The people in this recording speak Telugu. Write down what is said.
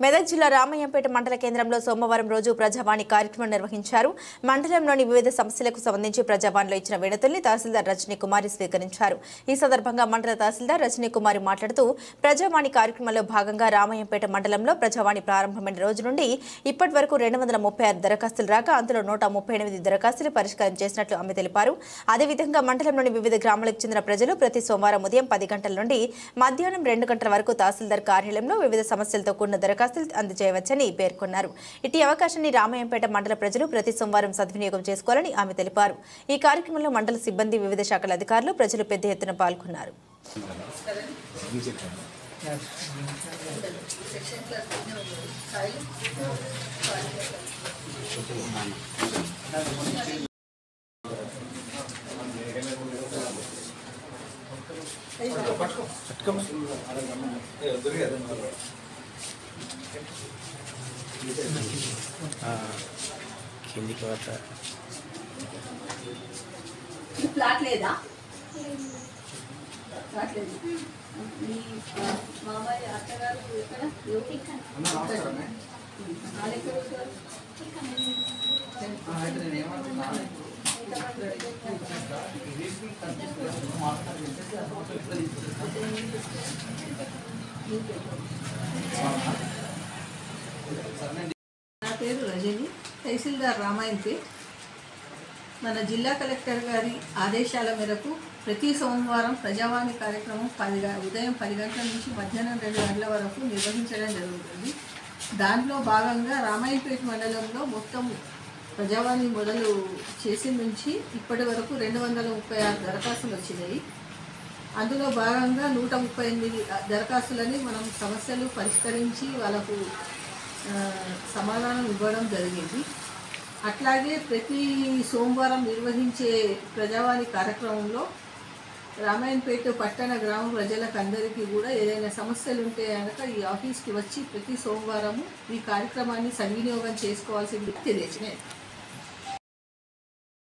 మెదక్ జిల్లా రామయ్యంపేట మండల కేంద్రంలో సోమవారం రోజు ప్రజావాణి కార్యక్రమం నిర్వహించారు. మండలంలోని వివిధ సమస్యలకు సంబంధించి ప్రజావాణిలో ఇచ్చిన వినతుల్ని తహసీల్దార్ రజనీ కుమారి స్వీకరించారు. ఈ సందర్భంగా మండల తహసీల్దార్ రజనీ కుమారి మాట్లాడుతూ ప్రజావాణి కార్యక్రమంలో భాగంగా రామయ్యంపేట మండలంలో ప్రజావాణి ప్రారంభమైన రోజు నుండి ఇప్పటి వరకు 236 దరఖాస్తులు రాగా అందులో 138 దరఖాస్తులు పరిష్కారం చేసినట్లు ఆమె తెలిపారు. అదేవిధంగా మండలంలోని వివిధ గ్రామాలకు చెందిన ప్రజలు ప్రతి సోమవారం ఉదయం 10 గంటల నుండి మధ్యాహ్నం 2 గంటల వరకు తహసీల్దార్ కార్యాలయంలో వివిధ సమస్యలతో కూడిన దరఖాస్తులు అందజేయవచ్చని పేర్కొన్నారు. ఇటీ అవకాశాన్ని రామయ్యంపేట మండల ప్రజలు ప్రతి సోమవారం సద్వినియోగం చేసుకోవాలని ఆమె తెలిపారు. ఈ కార్యక్రమంలో మండల సిబ్బంది, వివిధ శాఖల అధికారులు, ప్రజలు పెద్ద ఎత్తున పాల్గొన్నారు. కిందికి వస్తా ఫ్లాట్ లేదా? ఫ్లాట్ లేదు. మీ మామయ్య అత్తగారు ఎక్కడ? నా పేరు రజని, తహసీల్దార్ రామాయణపేట్. మన జిల్లా కలెక్టర్ గారి ఆదేశాల మేరకు ప్రతి సోమవారం ప్రజావాణి కార్యక్రమం ఉదయం 10 గంటల నుంచి మధ్యాహ్నం 2 గంటల వరకు నిర్వహించడం జరుగుతుంది. దాంట్లో భాగంగా రామాయణపేట మండలంలో మొత్తం ప్రజావాణి మొదలు చేసి నుంచి ఇప్పటి వరకు 236 దరఖాస్తులు వచ్చినాయి. అందులో భాగంగా 138 దరఖాస్తులని మనం సమస్యలు పరిష్కరించి వాళ్ళకు సమాధానం ఇవ్వడం జరిగింది. అట్లాగే ప్రతి సోమవారం నిర్వహించే ప్రజావాణి కార్యక్రమంలో రామాయణపేట పట్టణ గ్రామ ప్రజలకు అందరికీ కూడా ఏదైనా సమస్యలు ఉంటే కనుక ఈ ఆఫీస్కి వచ్చి ప్రతి సోమవారము ఈ కార్యక్రమాన్ని సద్వినియోగం చేసుకోవాల్సింది తెలియజేయండి.